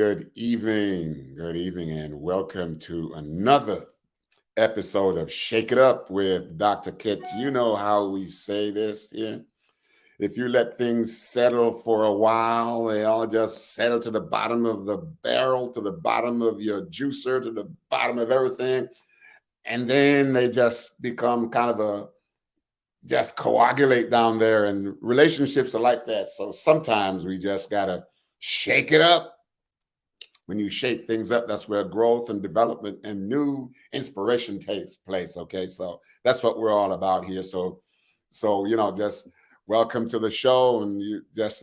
Good evening, and welcome to another episode of Shake It Up with Dr. Kit. You know how we say this here. If you let things settle for a while, they all just settle to the bottom of the barrel, to the bottom of your juicer, to the bottom of everything. And then they just become kind of just coagulate down there. And relationships are like that. So sometimes we just got to shake it up. When you shake things up, that's where growth and development and new inspiration takes place. Okay, so that's what we're all about here. So just welcome to the show, and you just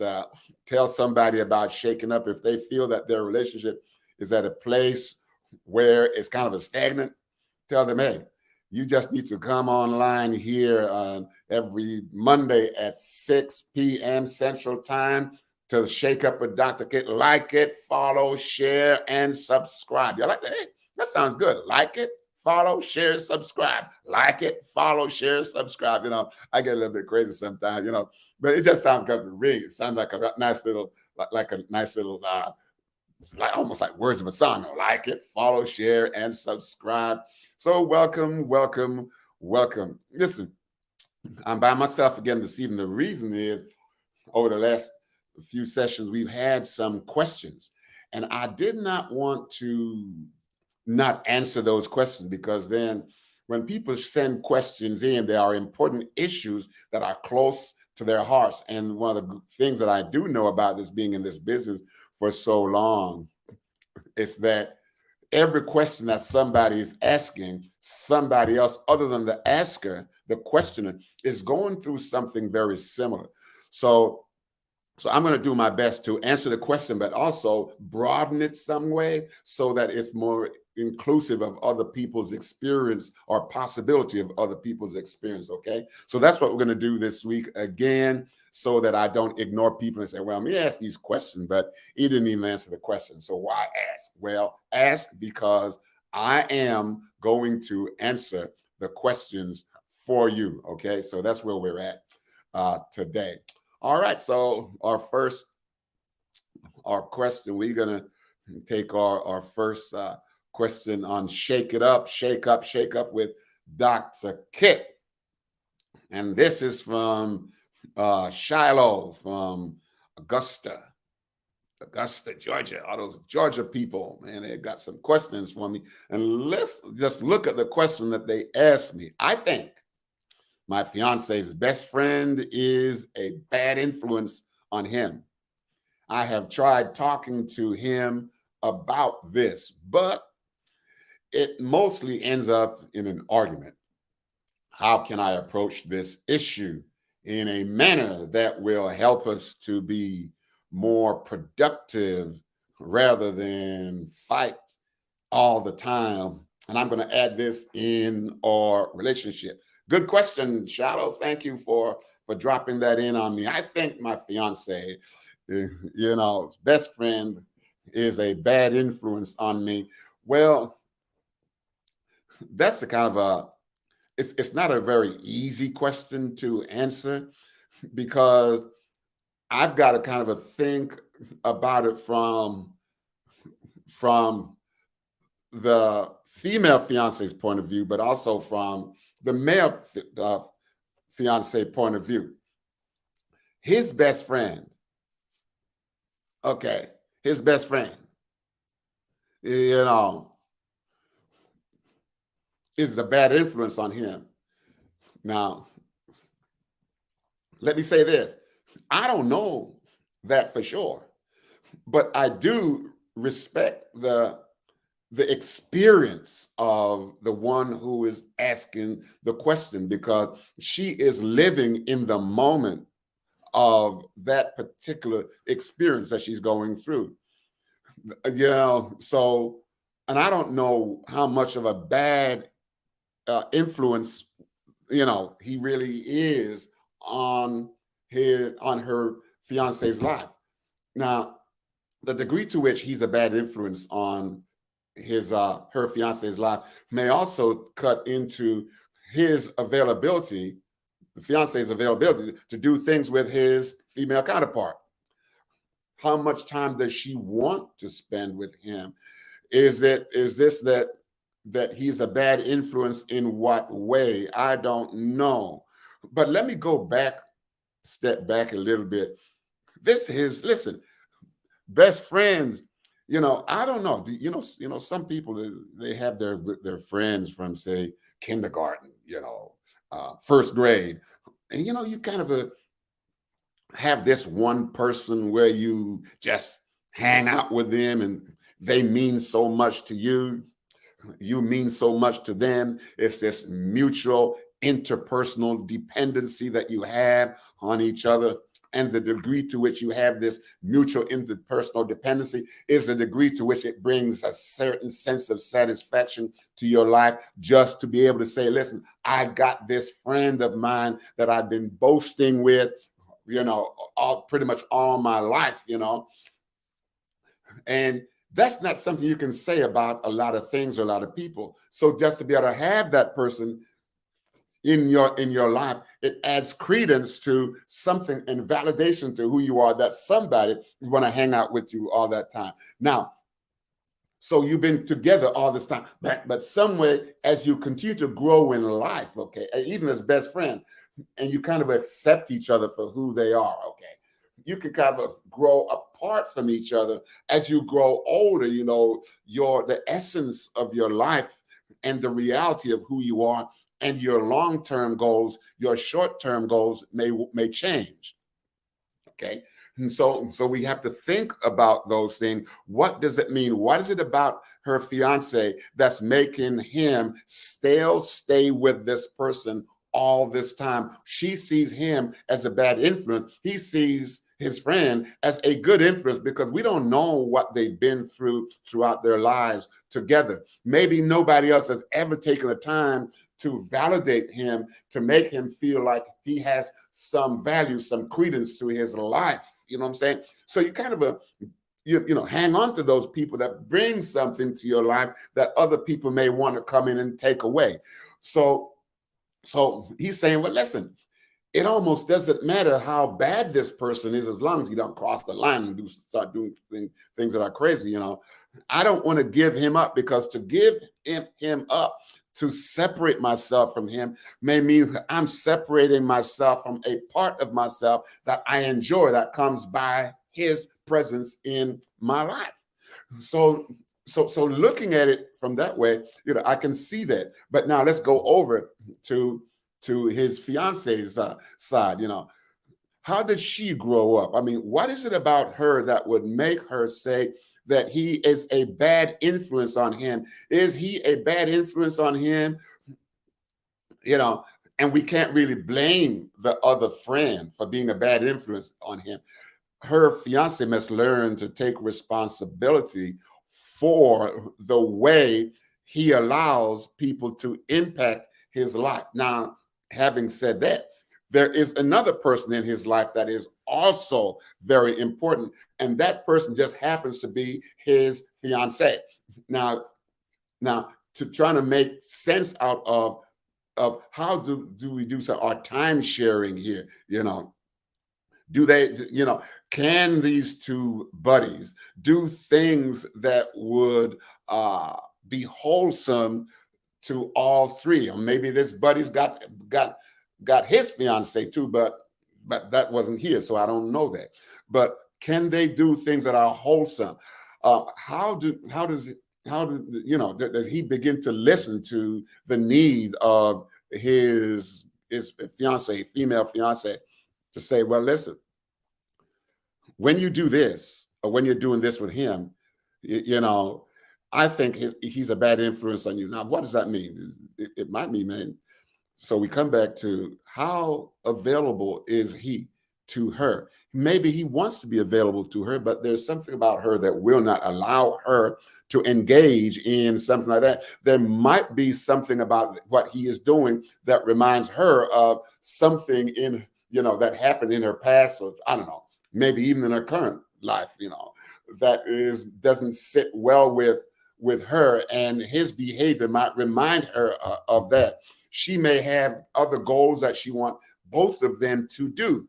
tell somebody about shaking up if they feel that their relationship is at a place where it's kind of a stagnant. Tell them, hey, you just need to come online here every Monday at 6 p.m. Central Time to Shake Up with Dr. Kit. Like it, follow, share, and subscribe. You like that? Hey, that sounds good. Like it, follow, share, subscribe. Like it, follow, share, subscribe. I get a little bit crazy sometimes, but it just sounds good to ring. It sounds like a nice little, almost like words of a song. Like it, follow, share, and subscribe. So welcome. Listen, I'm by myself again this evening. The reason is over the last few sessions, we've had some questions, and I did not want to not answer those questions, because then when people send questions in, there are important issues that are close to their hearts. And one of the things that I do know about this, being in this business for so long, is that every question that somebody is asking, somebody else other than the asker, the questioner, is going through something very similar. So I'm going to do my best to answer the question, but also broaden it some way so that it's more inclusive of other people's experience or possibility of other people's experience. Okay. So that's what we're going to do this week again, so that I don't ignore people and say, well, let me ask these questions, but he didn't even answer the question. So why ask? Well, ask because I am going to answer the questions for you. Okay. So that's where we're at today. All right, so our question, we're going to take our first question on Shake It Up, Shake Up with Dr. Kit. And this is from Shiloh, from Augusta, Georgia. All those Georgia people, man, they got some questions for me. And let's just look at the question that they asked me. I think my fiance's best friend is a bad influence on him. I have tried talking to him about this, but it mostly ends up in an argument. How can I approach this issue in a manner that will help us to be more productive rather than fight all the time? And I'm going to add this in our relationship. Good question, Shiloh. Thank you for dropping that in on me. I think my fiance, best friend is a bad influence on me. Well, that's the kind of it's not a very easy question to answer, because I've got to kind of think about it from the female fiance's point of view, but also from the male fiance point of view. His best friend, his best friend, is a bad influence on him. Now, let me say this. I don't know that for sure, but I do respect the experience of the one who is asking the question, because she is living in the moment of that particular experience that she's going through. So, and I don't know how much of a bad influence, he really is on her fiance's life. Now, the degree to which he's a bad influence on her fiance's life may also cut into his availability, the fiance's availability to do things with his female counterpart. How much time does she want to spend with him? Is this that he's a bad influence? In what way? I don't know. But let me go back, step back a little bit. This is, listen, best friends. I don't know. Some people, they have their friends from, say, kindergarten. First grade, and you kind of have this one person where you just hang out with them, and they mean so much to you. You mean so much to them. It's this mutual interpersonal dependency that you have on each other. And the degree to which you have this mutual interpersonal dependency is the degree to which it brings a certain sense of satisfaction to your life, just to be able to say, listen, I got this friend of mine that I've been boasting with, pretty much all my life, and that's not something you can say about a lot of things or a lot of people. So just to be able to have that person in your life, it adds credence to something and validation to who you are, that somebody want to hang out with you all that time. Now, so you've been together all this time, but some way, as you continue to grow in life, okay, even as best friends, and you kind of accept each other for who they are, okay, you can kind of grow apart from each other as you grow older. The essence of your life and the reality of who you are and your long-term goals, your short-term goals may change. Okay. And so we have to think about those things. What does it mean? What is it about her fiance that's making him stay with this person all this time? She sees him as a bad influence. He sees his friend as a good influence, because we don't know what they've been through throughout their lives together. Maybe nobody else has ever taken the time to validate him, to make him feel like he has some value, some credence to his life. You know what I'm saying? So you kind of hang on to those people that bring something to your life that other people may want to come in and take away. So he's saying, well, listen, it almost doesn't matter how bad this person is, as long as you don't cross the line and start doing things that are crazy. I don't want to give him up, because to give him up, to separate myself from him, may mean I'm separating myself from a part of myself that I enjoy, that comes by his presence in my life. So looking at it from that way, I can see that. But now let's go over to his fiance's side. How did she grow up? I mean, what is it about her that would make her say that he is a bad influence on him? Is he a bad influence on him? And we can't really blame the other friend for being a bad influence on him. Her fiance must learn to take responsibility for the way he allows people to impact his life. Now, having said that, there is another person in his life that is also very important, and that person just happens to be his fiance. Now, to try to make sense out of how do we do our time sharing here? Do they, can these two buddies do things that would be wholesome to all three? Or maybe this buddy's got his fiance too, but that wasn't here, so I don't know that. But can they do things that are wholesome? Does he begin to listen to the need of his fiance, female fiance, to say, well, listen, when you do this, or when you're doing this with him, I think he's a bad influence on you. Now, what does that mean? It might mean, man. So we come back to, how available is he to her? Maybe he wants to be available to her, but there's something about her that will not allow her to engage in something like that. There might be something about what he is doing that reminds her of something that happened in her past, or I don't know, maybe even in her current life, that doesn't sit well with her, and his behavior might remind her of that. She may have other goals that she wants both of them to do.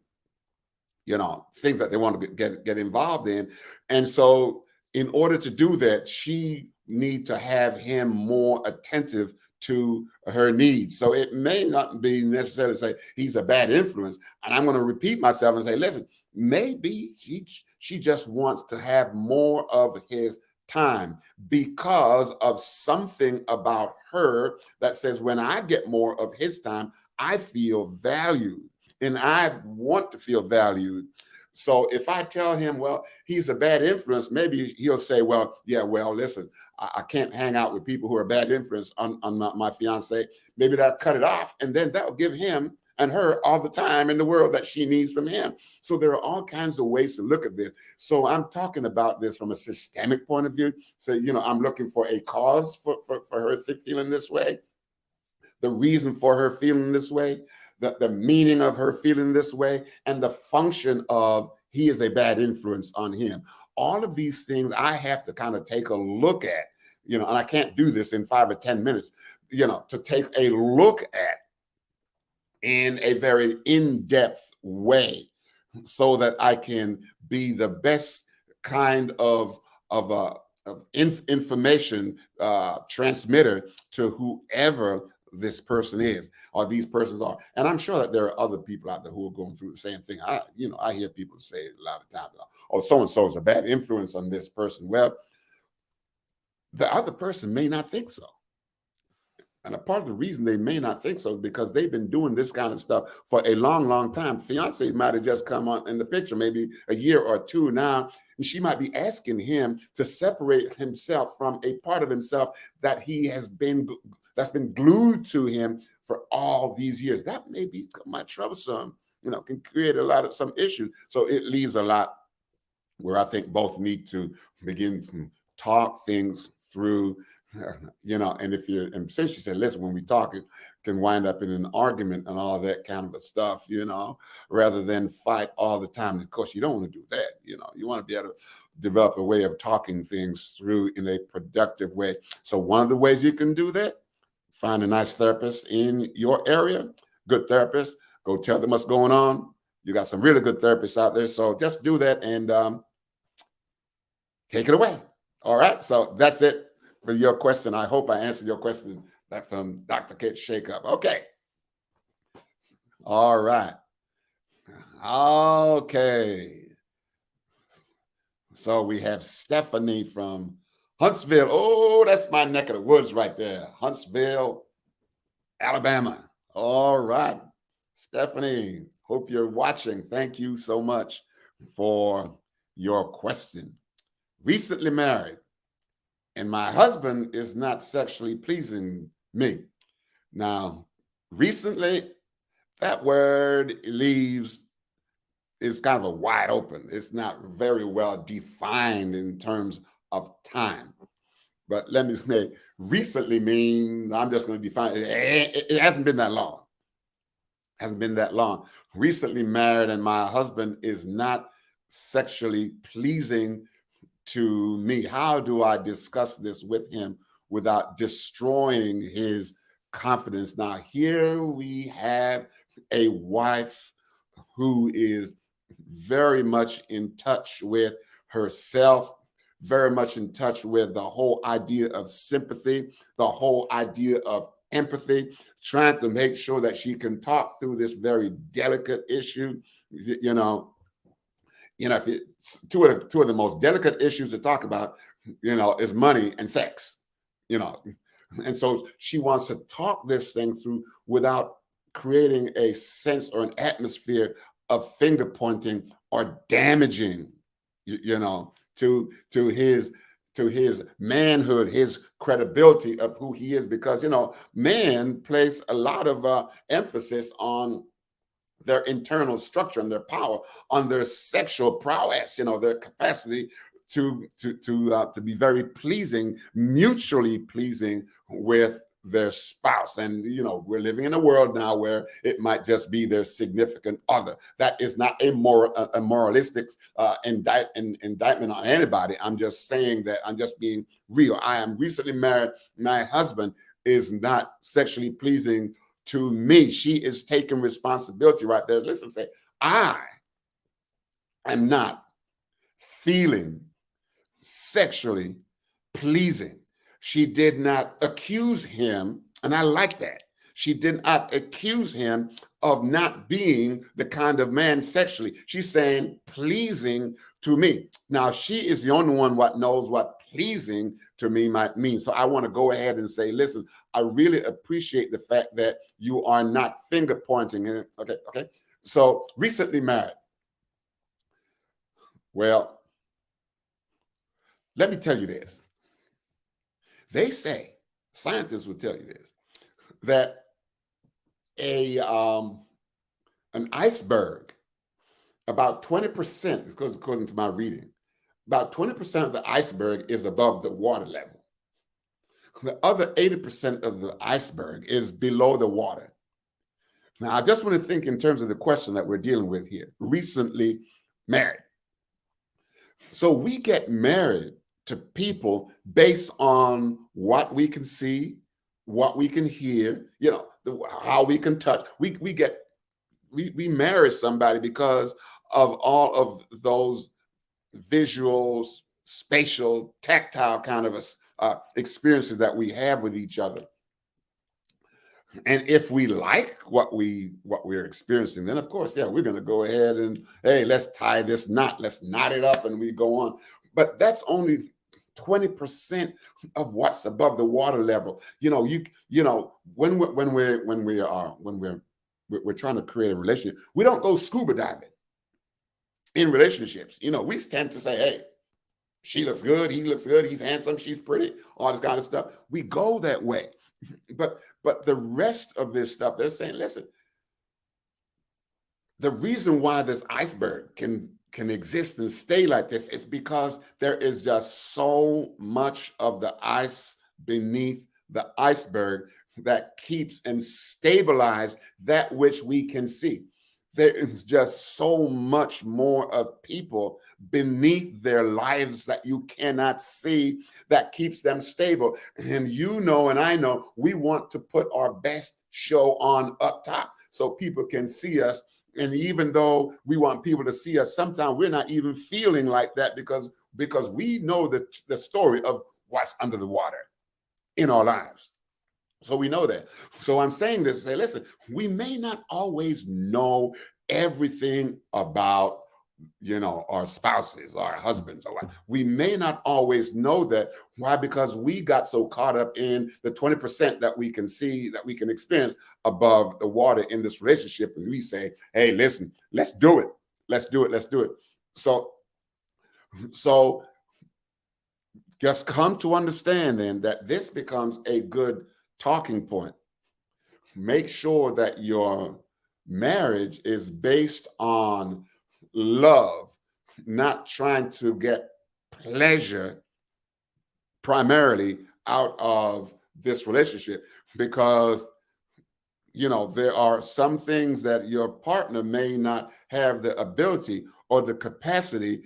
things that they want to get involved in. And so in order to do that, she need to have him more attentive to her needs. So it may not be necessarily say he's a bad influence. And I'm going to repeat myself and say, listen, maybe she just wants to have more of his time because of something about her that says when I get more of his time, I feel valued and I want to feel valued. So if I tell him, well, he's a bad influence, maybe he'll say, well, yeah, well, listen, I can't hang out with people who are bad influence on my fiance. Maybe that'll cut it off. And then that'll give him and her all the time in the world that she needs from him. So there are all kinds of ways to look at this. So I'm talking about this from a systemic point of view. So, I'm looking for a cause for her feeling this way, the reason for her feeling this way, the meaning of her feeling this way, and the function of he is a bad influence on him. All of these things I have to kind of take a look at, and I can't do this in 5 or 10 minutes, to take a look at in a very in-depth way so that I can be the best kind of information transmitter to whoever this person is or these persons are. And I'm sure that there are other people out there who are going through the same thing. I hear people say a lot of times, oh, so-and-so is a bad influence on this person. Well, the other person may not think so. And a part of the reason they may not think so is because they've been doing this kind of stuff for a long, long time. Fiance might have just come on in the picture, maybe a year or two now, and she might be asking him to separate himself from a part of himself that that's been glued to him for all these years. That may be troublesome, can create some issues. So it leaves a lot where I think both need to begin to talk things through. And since she said, listen, when we talk, it can wind up in an argument and all that kind of stuff, rather than fight all the time. Of course, you don't want to do that. You want to be able to develop a way of talking things through in a productive way. So one of the ways you can do that, find a nice therapist in your area, good therapist, go tell them what's going on. You got some really good therapists out there. So just do that and take it away. All right. So that's it for your question. I hope I answered your question back from Dr. Kit Shakeup. Okay. All right. Okay. So we have Stephanie from Huntsville. Oh, that's my neck of the woods right there. Huntsville, Alabama. All right. Stephanie, hope you're watching. Thank you so much for your question. Recently married, and my husband is not sexually pleasing me. Now, recently, that word is kind of a wide open. It's not very well defined in terms of time. But let me say, recently means, I'm just going to define it. It hasn't been that long. Hasn't been that long. Recently married, and my husband is not sexually pleasing to me. How do I discuss this with him without destroying his confidence? Now, here we have a wife who is very much in touch with herself, very much in touch with the whole idea of sympathy, the whole idea of empathy, trying to make sure that she can talk through this very delicate issue. If two of the most delicate issues to talk about, is money and sex, and so she wants to talk this thing through without creating a sense or an atmosphere of finger pointing or damaging, to his manhood, his credibility of who he is, because man place a lot of emphasis on their internal structure and their power, on their sexual prowess, their capacity to be very pleasing, mutually pleasing with their spouse. And we're living in a world now where it might just be their significant other. That is not a moralistic indictment on anybody. I'm just saying that I'm just being real. I am recently married. My husband is not sexually pleasing to me. She is taking responsibility right there. Listen, say, I am not feeling sexually pleasing. She did not accuse him, and I like that. She did not accuse him of not being the kind of man sexually. She's saying pleasing to me. Now, she is the only one what knows what pleasing to me might mean. So I want to go ahead and say, listen, I really appreciate the fact that you are not finger pointing. Okay, okay. So recently married. Well, let me tell you this. They say, scientists will tell you this, that an iceberg, about 20%, according to my reading, about 20% of the iceberg is above the water level. The other 80% of the iceberg is below the water. Now, I just want to think in terms of the question that we're dealing with here. Recently married. So we get married to people based on what we can see, what we can hear, how we can touch. We marry somebody because of all of those visuals, spatial, tactile kind of experiences that we have with each other. And if we like what we're experiencing, then of course, yeah, we're going to go ahead and, hey, let's tie this knot, let's knot it up, and we go on. But that's only 20% of what's above the water level. When we're trying to create a relationship, we don't go scuba diving in relationships. We tend to say, hey, she looks good, he looks good, he's handsome, she's pretty, all this kind of stuff. We go that way. But the rest of this stuff, they're saying, listen, the reason why this iceberg can exist and stay like this is because there is just so much of the ice beneath the iceberg that keeps and stabilizes that which we can see. There is just so much more of people beneath their lives that you cannot see that keeps them stable. And and I know we want to put our best show on up top so people can see us. And even though we want people to see us, sometimes we're not even feeling like that because we know the story of what's under the water in our lives. So we know that. So I'm saying this to say, listen, we may not always know everything about, our spouses, our husbands, or what. We may not always know that. Why? Because we got so caught up in the 20% that we can see, that we can experience above the water in this relationship. And we say, hey, listen, let's do it. Let's do it. Let's do it. So just come to understand then that this becomes a good talking point. Make sure that your marriage is based on love, not trying to get pleasure primarily out of this relationship, because there are some things that your partner may not have the ability or the capacity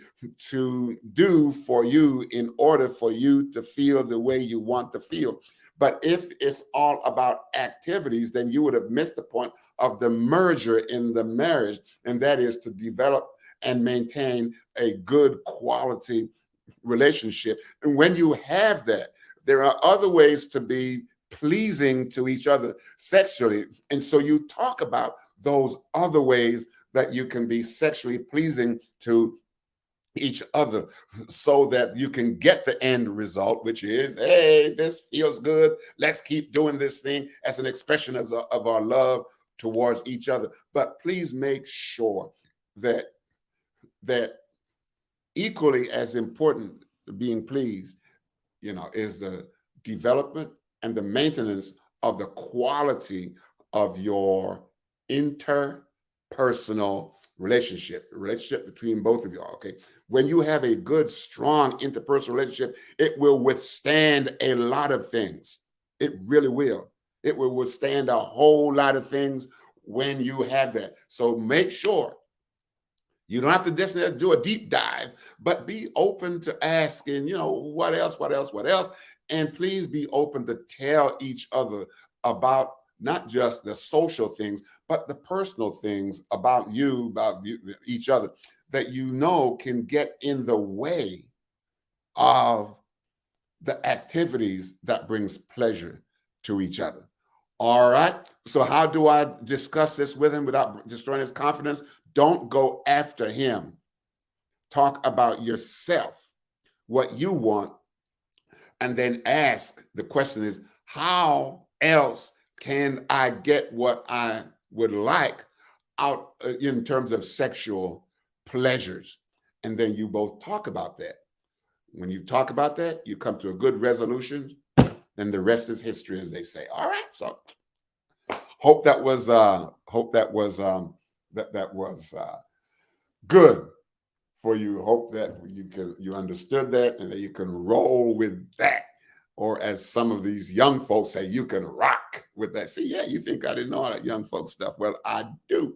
to do for you in order for you to feel the way you want to feel. But if it's all about activities, then you would have missed the point of the merger in the marriage, and that is to develop and maintain a good quality relationship. And when you have that, there are other ways to be pleasing to each other sexually. And so you talk about those other ways that you can be sexually pleasing to each other so that you can get the end result, which is, hey, this feels good. Let's keep doing this thing as an expression of our love towards each other. But please make sure that equally as important to being pleased, is the development and the maintenance of the quality of your interpersonal relationship between both of y'all. Okay. When you have a good, strong interpersonal relationship, it will withstand a lot of things. It really will. It will withstand a whole lot of things when you have that. So make sure you don't have to necessarily do a deep dive, but be open to asking, what else? And please be open to tell each other about not just the social things, but the personal things about you, each other. that you know can get in the way of the activities that brings pleasure to each other. All right. So how do I discuss this with him without destroying his confidence? Don't go after him. Talk about yourself, what you want, and then ask. The question is, how else can I get what I would like out in terms of sexual pleasures? And then you both talk about that. When you talk about that, you come to a good resolution, and the rest is history, as they say. All right. So hope that was good for you. Hope that you understood that and that you can roll with that. Or as some of these young folks say, you can rock with that. See, yeah, you think I didn't know all that young folk stuff. Well, I do,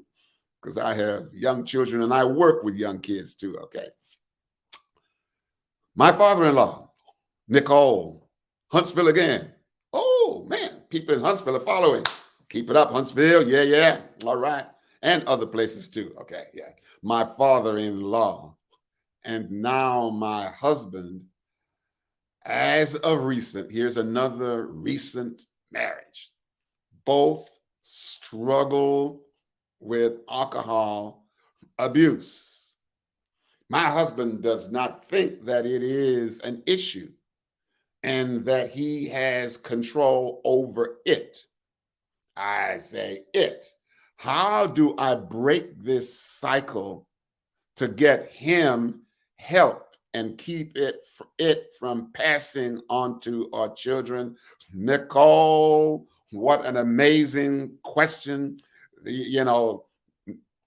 because I have young children and I work with young kids too. Okay. My father-in-law, Nicole, Huntsville again. Oh, man, people in Huntsville are following. Keep it up, Huntsville. Yeah, yeah. All right. And other places too. Okay, yeah. My father-in-law and now my husband, as of recent, here's another recent marriage. Both struggle with alcohol abuse. My husband does not think that it is an issue and that he has control over it. I say it. How do I break this cycle to get him help and keep it from passing on to our children? Nicole, what an amazing question. You know,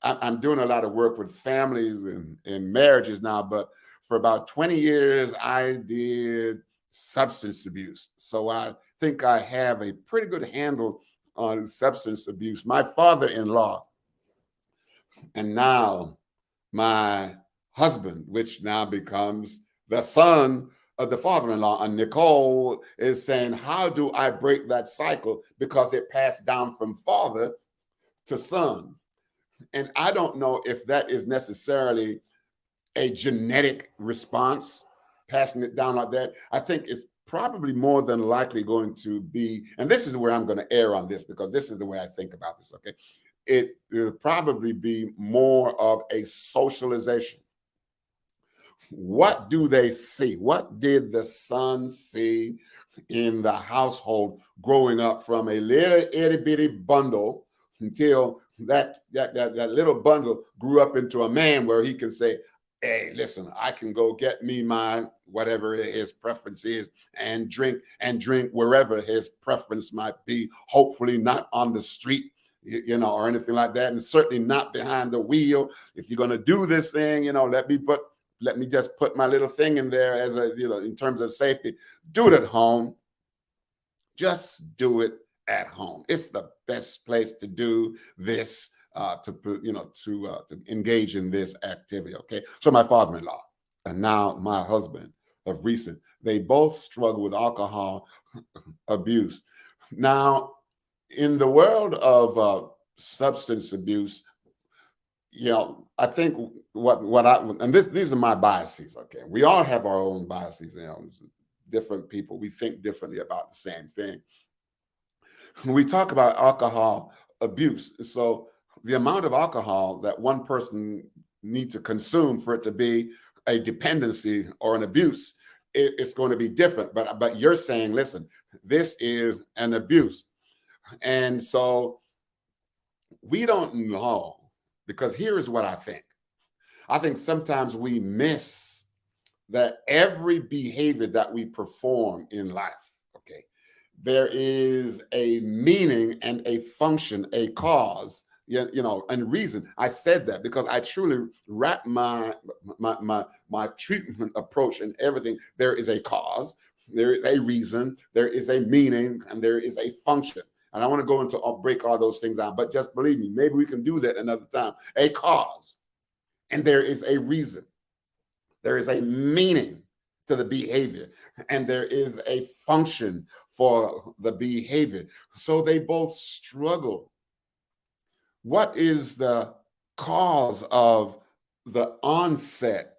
I'm doing a lot of work with families and marriages now, but for about 20 years, I did substance abuse. So I think I have a pretty good handle on substance abuse. My father-in-law and now my husband, which now becomes the son of the father-in-law, and Nicole is saying, how do I break that cycle? Because it passed down from father to son. And I don't know if that is necessarily a genetic response, passing it down like that. I think it's probably more than likely going to be, and this is where I'm going to err on this because this is the way I think about this, okay? It will probably be more of a socialization. What do they see? What did the son see in the household growing up from a little itty bitty bundle until that little bundle grew up into a man where he can say, hey, listen, I can go get me my whatever his preference is and drink wherever his preference might be, hopefully not on the street, or anything like that, and certainly not behind the wheel. If you're going to do this thing, let me just put my little thing in there as a, in terms of safety. Do it at home. Just do it at home. It's the best place to do this, to engage in this activity. Okay. So my father-in-law and now my husband of recent, they both struggle with alcohol abuse. Now, in the world of substance abuse, I think these are my biases. Okay. We all have our own biases. Different people, we think differently about the same thing. When we talk about alcohol abuse, so the amount of alcohol that one person needs to consume for it to be a dependency or an abuse, it's going to be different. But you're saying, listen, this is an abuse. And so we don't know, because here is what I think. I think sometimes we miss that every behavior that we perform in life, okay, there is a meaning and a function, a cause, and reason. I said that because I truly wrap my treatment approach and everything. There is a cause, there is a reason, there is a meaning, and there is a function. And I want to go into, I'll break all those things down, but just believe me, maybe we can do that another time. A cause, and there is a reason. There is a meaning to the behavior, and there is a function for the behavior. So they both struggle. What is the cause of the onset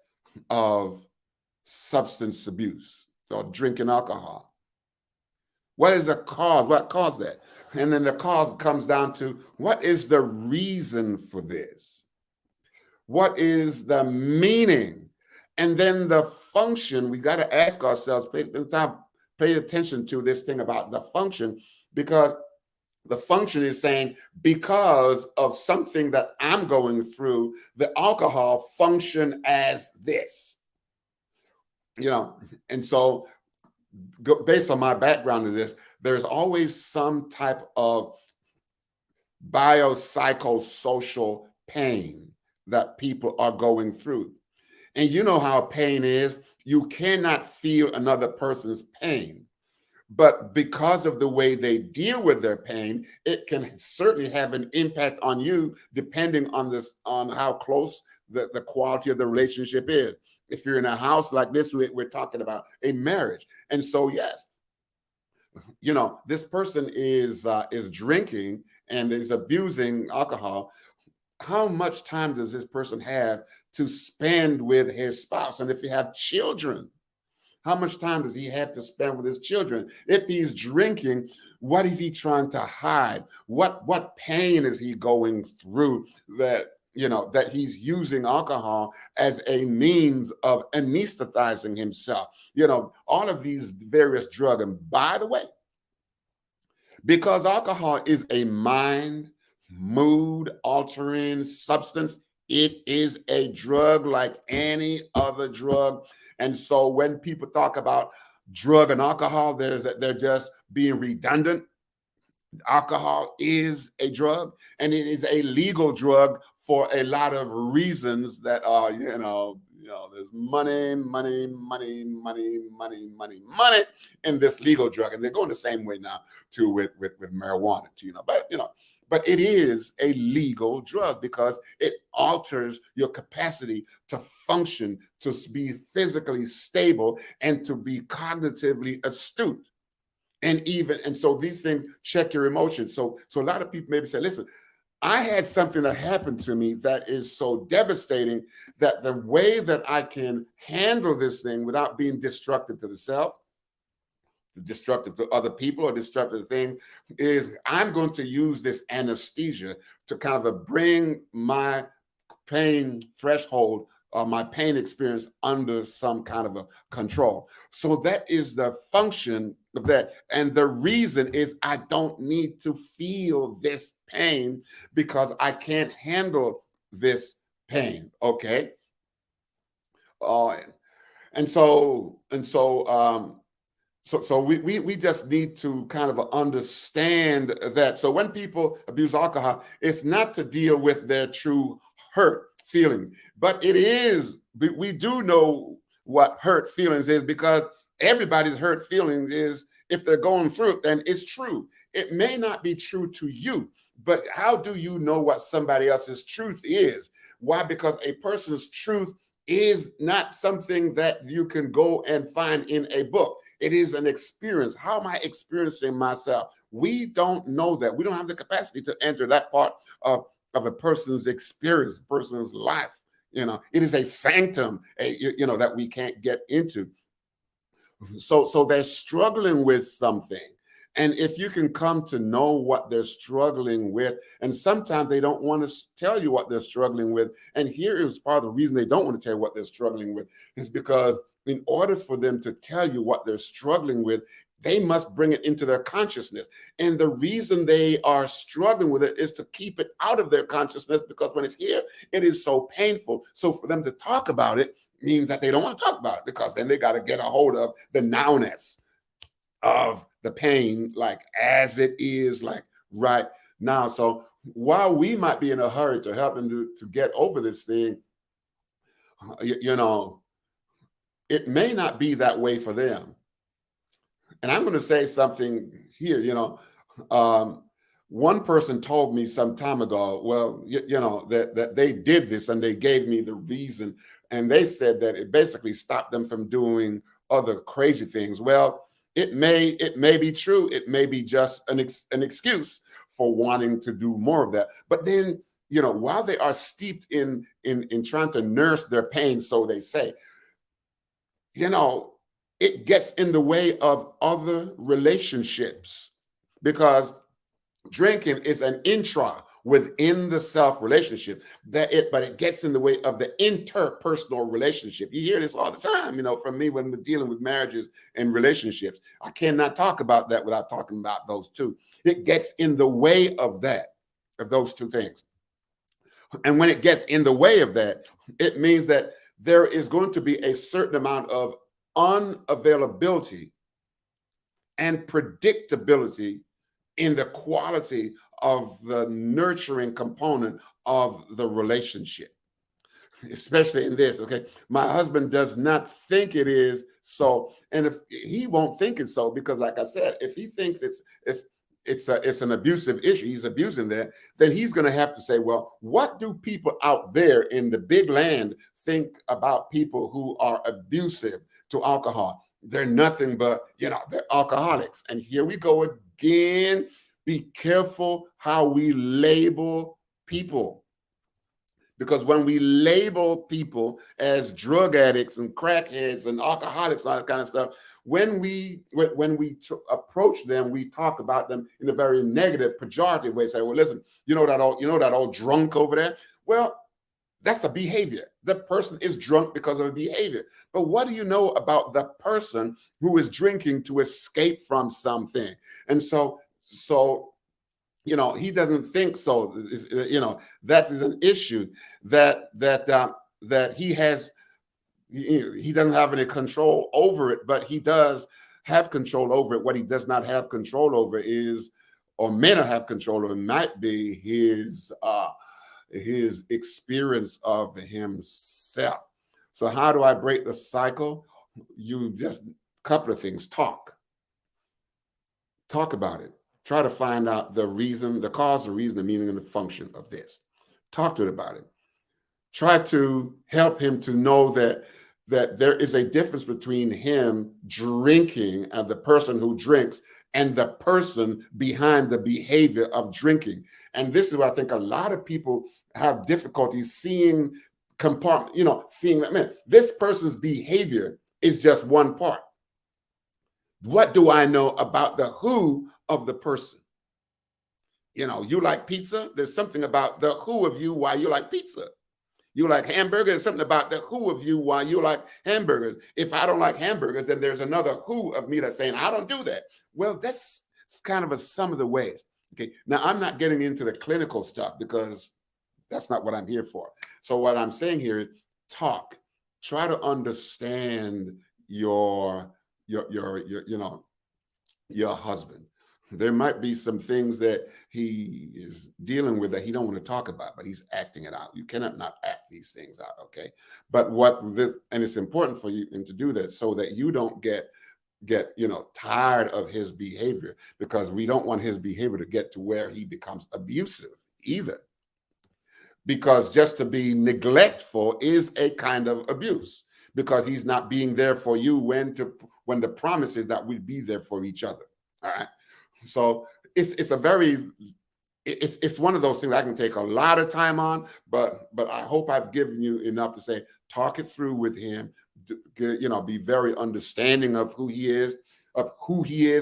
of substance abuse or drinking alcohol? What is the cause? What caused that? And then the cause comes down to what is the reason for this? What is the meaning? And then the function, we got to ask ourselves, pay attention to this thing about the function, because the function is saying, because of something that I'm going through, the alcohol function as this, and so based on my background in this, there's always some type of biopsychosocial pain that people are going through. And you know how pain is. You cannot feel another person's pain. But because of the way they deal with their pain, it can certainly have an impact on you, depending on how close the quality of the relationship is. If you're in a house like this, we're talking about a marriage. And so, yes, this person is drinking and is abusing alcohol. How much time does this person have to spend with his spouse? And if you have children, how much time does he have to spend with his children? If he's drinking, what is he trying to hide? What pain is he going through that he's using alcohol as a means of anesthetizing himself? All of these various drugs. And by the way, because alcohol is a mood altering substance, it is a drug like any other drug. And so when people talk about drug and alcohol, they're just being redundant. Alcohol is a drug, and it is a legal drug for a lot of reasons that are, there's money in this legal drug. And they're going the same way now too with marijuana too, but it is a legal drug because it alters your capacity to function, to be physically stable, and to be cognitively astute. And so these things check your emotions. So a lot of people maybe say, listen, I had something that happened to me that is so devastating that the way that I can handle this thing without being destructive to the self, destructive to other people, or destructive to things, is I'm going to use this anesthesia to kind of bring my pain threshold or my pain experience under some kind of a control. So that is the function of that. And the reason is I don't need to feel this pain because I can't handle this pain. Okay. So we just need to kind of understand that. So when people abuse alcohol, it's not to deal with their true hurt feeling, but it is, we do know what hurt feelings is, because everybody's hurt feelings is, if they're going through it, then it's true. It may not be true to you, but how do you know what somebody else's truth is? Why? Because a person's truth is not something that you can go and find in a book. It is an experience. How am I experiencing myself? We don't know that. We don't have the capacity to enter that part of a person's experience, a person's life. It is a sanctum, that we can't get into. So they're struggling with something. And if you can come to know what they're struggling with, and sometimes they don't want to tell you what they're struggling with. And here is part of the reason they don't want to tell you what they're struggling with, is because in order for them to tell you what they're struggling with, they must bring it into their consciousness. And the reason they are struggling with it is to keep it out of their consciousness, because when it's here, it is so painful. So for them to talk about it means that they don't want to talk about it, because then they got to get a hold of the nowness of the pain, like as it is, like right now. So while we might be in a hurry to help them to get over this thing, it may not be that way for them. And I'm going to say something here. One person told me some time ago, well, that they did this, and they gave me the reason. And they said that it basically stopped them from doing other crazy things. Well, it may be true. It may be just an excuse for wanting to do more of that. But then, while they are steeped in trying to nurse their pain, so they say, you know, it gets in the way of other relationships, because drinking is an intra within the self relationship, but it gets in the way of the interpersonal relationship. You hear this all the time, from me when we're dealing with marriages and relationships. I cannot talk about that without talking about those two. It gets in the way of those two things. And when it gets in the way of that, it means that there is going to be a certain amount of unavailability and predictability in the quality of the nurturing component of the relationship, especially in this. Okay, my husband does not think it is so, and if he won't think it's so, because, like I said, if he thinks it's an abusive issue, he's abusing that, then he's going to have to say, well, what do people out there in the big land think about people who are abusive to alcohol? They're nothing but, they're alcoholics. And here we go again. Be careful how we label people. Because when we label people as drug addicts and crackheads and alcoholics and all that kind of stuff, when we approach them, we talk about them in a very negative, pejorative way. Say, well, listen, that old drunk over there? Well, that's a behavior. The person is drunk because of a behavior. But what do you know about the person who is drinking to escape from something? And so he doesn't think so. That's an issue that he has. He doesn't have any control over it, but he does have control over it. What he does not have control over is, or may not have control over, might be his experience of himself. So how do I break the cycle? You just, a couple of things. Talk about it. Try to find out the reason, the cause, the reason, the meaning, and the function of this. Talk to it about it. Try to help him to know that there is a difference between him drinking and the person who drinks and the person behind the behavior of drinking. And this is what I think a lot of people have difficulty seeing seeing that, man, this person's behavior is just one part. What do I know about the who of the person? You like pizza? There's something about the who of you why you like pizza. You like hamburgers? There's something about the who of you why you like hamburgers. If I don't like hamburgers, then there's another who of me that's saying, I don't do that. Well, that's kind of some of the ways. Okay. Now, I'm not getting into the clinical stuff because that's not what I'm here for. So what I'm saying here is talk. Try to understand your husband. There might be some things that he is dealing with that he don't want to talk about, but he's acting it out. You cannot not act these things out, okay? But and it's important for you to do that so that you don't get tired of his behavior, because we don't want his behavior to get to where he becomes abusive either. Because just to be neglectful is a kind of abuse, because he's not being there for you when the promise is that we'll be there for each other. All right. So it's one of those things I can take a lot of time on, but I hope I've given you enough to say, talk it through with him, be very understanding of who he is,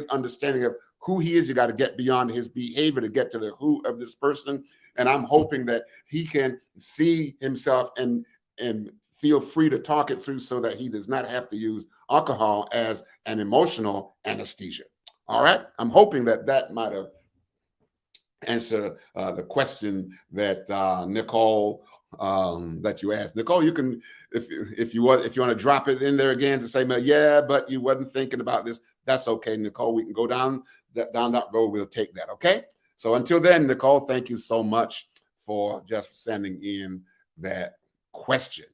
understanding of who he is. You got to get beyond his behavior to get to the who of this person. And I'm hoping that he can see himself and feel free to talk it through so that he does not have to use alcohol as an emotional anesthesia. All right. I'm hoping that might have answered the question that Nicole that you asked. Nicole, you can, if you want to drop it in there again to say, yeah, but you wasn't thinking about this. That's okay, Nicole. We can go down that road. We'll take that. Okay. So until then, Nicole, thank you so much for just sending in that question.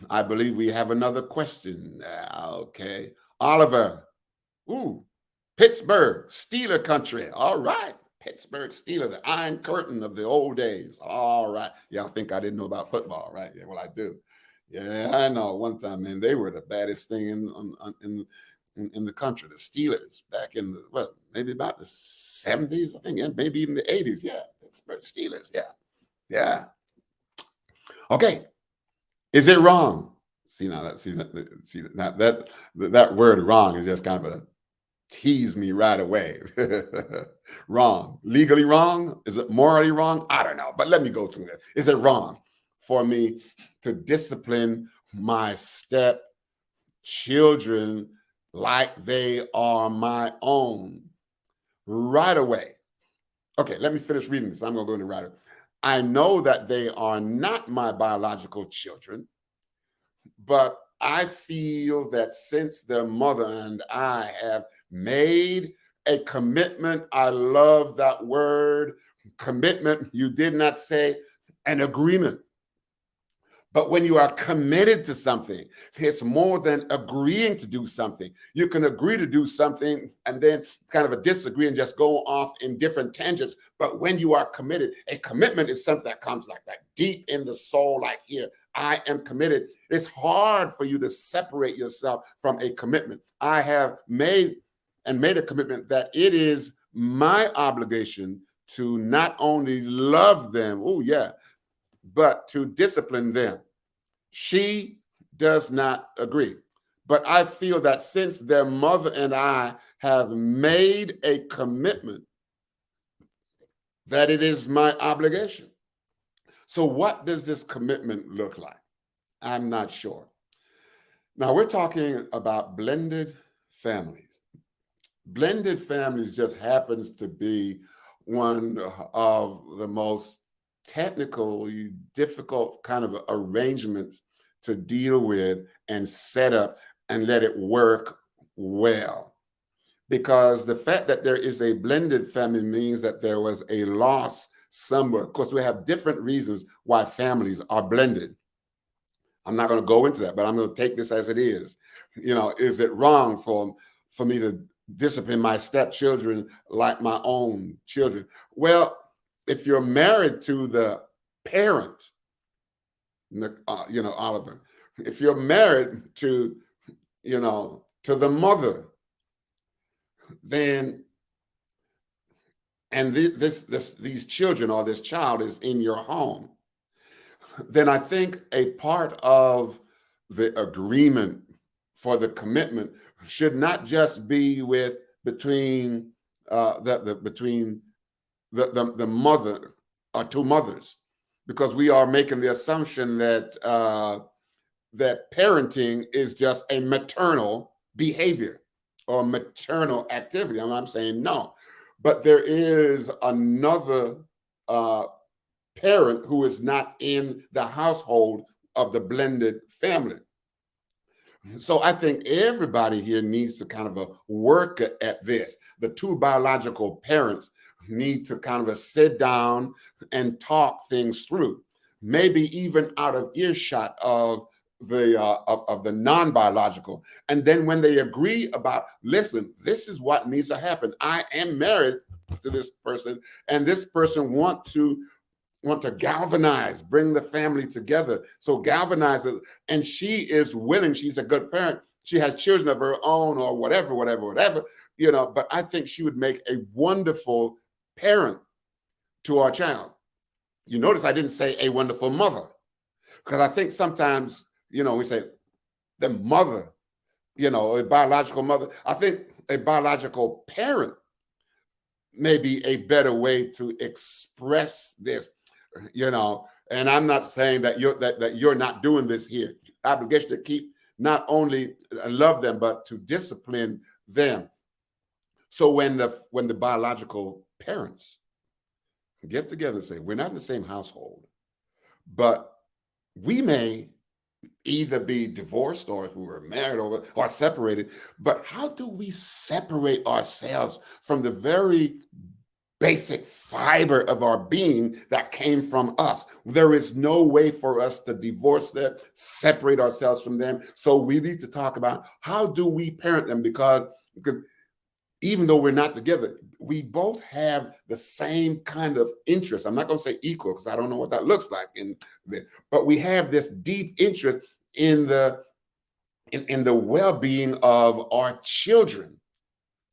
I believe we have another question. Okay. Oliver. Ooh, Pittsburgh, Steeler country. All right. Pittsburgh Steeler, the Iron Curtain of the old days. All right. Y'all think I didn't know about football, right? Yeah, well, I do. Yeah, I know. One time, man, they were the baddest thing in the country, the Steelers, back in maybe about the 70s, I think, and maybe even the 80s. Yeah, Pittsburgh Steelers. Yeah. Yeah. Okay. Is it wrong? See now that see now that word wrong is just kind of a tease me right away. Wrong. Legally wrong? Is it morally wrong? I don't know. But let me go through that. Is it wrong for me to discipline my step children like they are my own right away? Okay, let me finish reading this. I'm going to go into right away. I know that they are not my biological children, but I feel that since their mother and I have made a commitment, I love that word, commitment. You did not say an agreement. But when you are committed to something, it's more than agreeing to do something. You can agree to do something and then kind of a disagree and just go off in different tangents. But when you are committed, a commitment is something that comes like that deep in the soul, like here, I am committed. It's hard for you to separate yourself from a commitment. I have made a commitment that it is my obligation to not only love them, oh yeah, but to discipline them. She does not agree. But I feel that since their mother and I have made a commitment, that it is my obligation. So what does this commitment look like? I'm not sure. Now we're talking about blended families. Blended families just happens to be one of the most technically difficult kind of arrangements to deal with and set up and let it work well. Because the fact that there is a blended family means that there was a loss somewhere. Of course, we have different reasons why families are blended. I'm not going to go into that, but I'm going to take this as it is. You know, is it wrong for me to discipline my stepchildren like my own children? Well, if you're married to the parent, Oliver, if you're married to, to the mother, then, and these children or this child is in your home, then I think a part of the agreement for the commitment should not just be between the mother or two mothers, because we are making the assumption that that parenting is just a maternal behavior or maternal activity. And I'm saying no, but there is another parent who is not in the household of the blended family. So I think everybody here needs to kind of work at this. The two biological parents need to kind of sit down and talk things through, maybe even out of earshot of the non-biological. And then when they agree about, listen, this is what needs to happen. I am married to this person, and this person want to galvanize, bring the family together. So galvanize it. And she is willing, she's a good parent. She has children of her own or whatever, but I think she would make a wonderful parent to our child. You notice I didn't say a wonderful mother, because I think sometimes, we say the mother, a biological mother. I think a biological parent may be a better way to express this, and I'm not saying that you're not doing this here. Obligation to keep, not only love them, but to discipline them. So when the biological parents get together and say, we're not in the same household, but we may either be divorced, or if we were married or separated, but how do we separate ourselves from the very basic fiber of our being that came from us? There is no way for us to divorce them, separate ourselves from them. So we need to talk about how do we parent them, because even though we're not together, we both have the same kind of interest. I'm not going to say equal, because I don't know what that looks like, but we have this deep interest in the well-being of our children.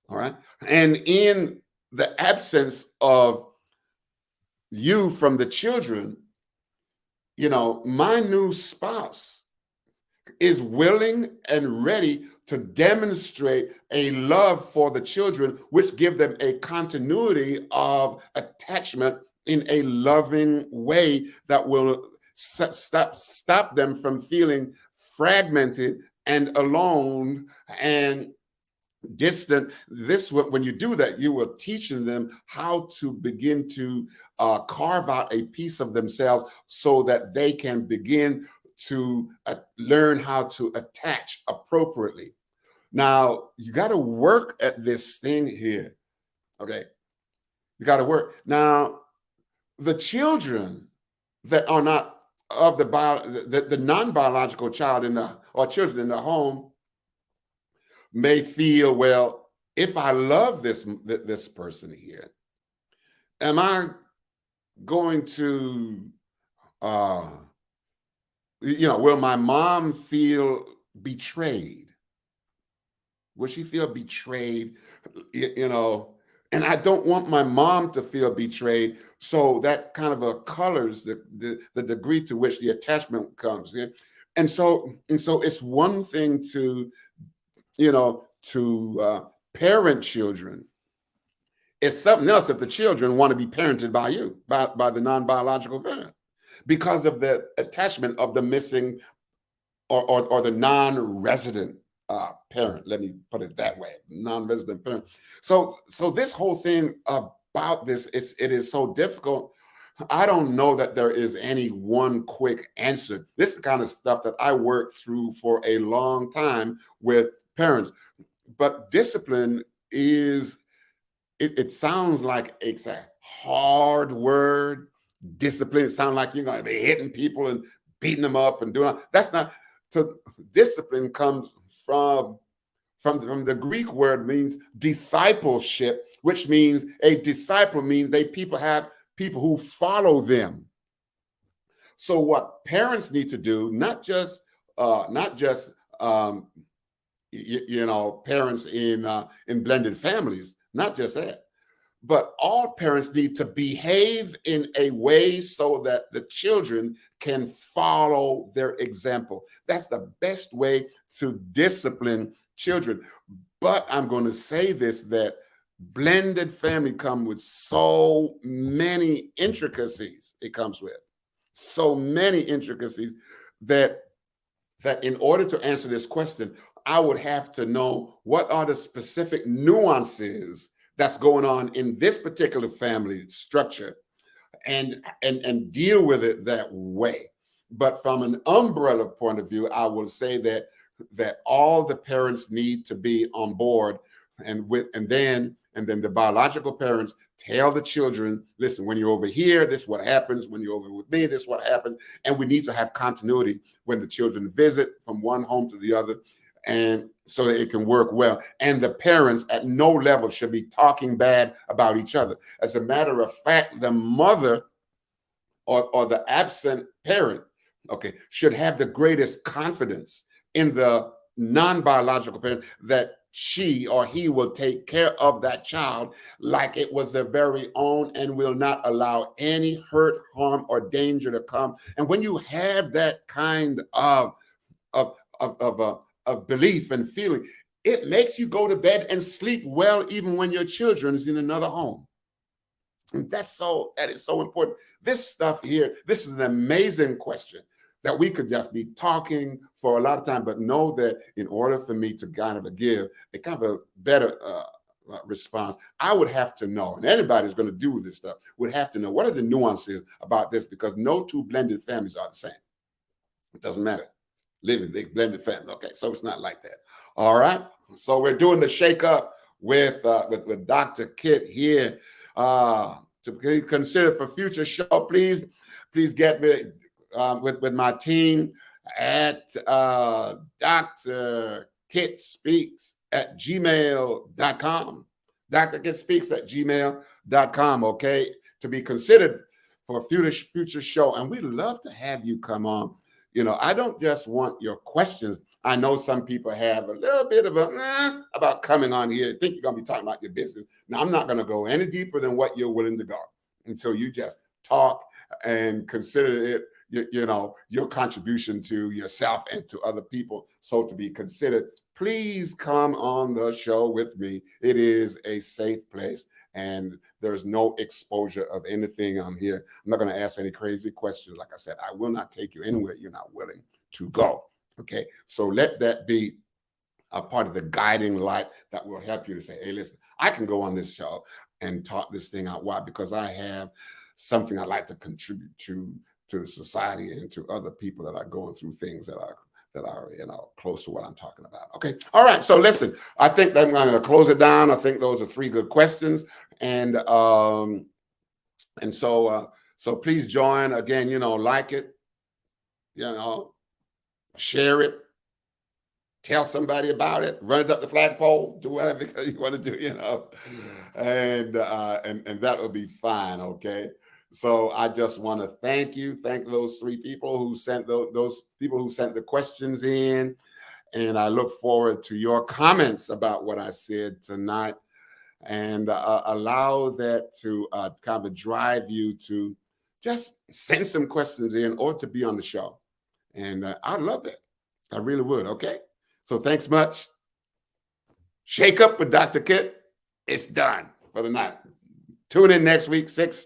All right. And in the absence of, you from the children, my new spouse is willing and ready to demonstrate a love for the children, which give them a continuity of attachment in a loving way that will stop them from feeling fragmented and alone and distant. When you do that, you are teaching them how to begin to carve out a piece of themselves so that they can begin to learn how to attach appropriately. Now, you got to work at this thing here. Okay. You got to work. Now, the children that are not of the non-biological child or children in the home may feel, well, if I love this person here, am I going to, will my mom feel betrayed? Will she feel betrayed? And I don't want my mom to feel betrayed. So that kind of colors the degree to which the attachment comes. Yeah? And so it's one thing to parent children. It's something else if the children want to be parented by you, by the non-biological parent, because of the attachment of the missing or the non-resident parent. Let me put it that way, non-resident parent. So this whole thing about this, it is so difficult. I don't know that there is any one quick answer. This is the kind of stuff that I worked through for a long time with parents. But discipline it sounds like it's a hard word. Discipline, it sounds like you're going to be hitting people and beating them up and doing that's not. Discipline comes from the Greek word, means discipleship, which means a disciple means people have people who follow them. So what parents need to do, not just parents in blended families, not just that, but all parents need to behave in a way so that the children can follow their example. That's the best way to discipline children. But I'm going to say this, that blended family come with so many intricacies. It comes with so many intricacies that in order to answer this question, I would have to know what are the specific nuances that's going on in this particular family structure and deal with it that way. But from an umbrella point of view, I will say that all the parents need to be on board, and then the biological parents tell the children, listen, when you're over here, this is what happens. When you're over with me, this is what happens. And we need to have continuity when the children visit from one home to the other, and so that it can work well. And the parents at no level should be talking bad about each other. As a matter of fact, the mother or the absent parent, okay, should have the greatest confidence in the non-biological parent that she or he will take care of that child like it was their very own and will not allow any hurt, harm, or danger to come. And when you have that kind of belief and feeling, it makes you go to bed and sleep well, even when your children is in another home. And that is so important. This stuff here, this is an amazing question that we could just be talking for a lot of time, but know that in order for me to kind of give a kind of a better response, I would have to know, and anybody who's going to do this stuff would have to know what are the nuances about this, because no two blended families are the same. It doesn't matter. Living, they blended family. Okay, so it's not like that. All right. So we're doing the shake up with Dr. Kit here. To consider for future show, please get me with my team at drkitspeaks at gmail.com. drkitspeaks at gmail.com. Okay, to be considered for a future show, and we'd love to have you come on. I don't just want your questions. I know some people have a little bit of about coming on here. Think you're going to be talking about your business. Now, I'm not going to go any deeper than what you're willing to go. And so you just talk and consider it, your contribution to yourself and to other people, so to be considered, please come on the show with me. It is a safe place, and there's no exposure of anything on here. I'm not going to ask any crazy questions. Like I said, I will not take you anywhere you're not willing to go. Okay, so let that be a part of the guiding light that will help you to say, hey, listen, I can go on this show and talk this thing out. Why? Because I have something I'd like to contribute to society and to other people that are going through things that are close to what I'm talking about. Okay. All right. So listen, I think that I'm going to close it down. I think those are 3 good questions. And so please join again, like it, share it, tell somebody about it, run it up the flagpole, do whatever you want to do, and that will be fine. Okay. So I just want to thank those 3 people who sent those people who sent the questions in. And I look forward to your comments about what I said tonight, and allow that to kind of drive you to just send some questions in or to be on the show. And I'd love that. I really would. Okay. So thanks much. Shake Up with Dr. Kit. It's done for the night. Tune in next week, 6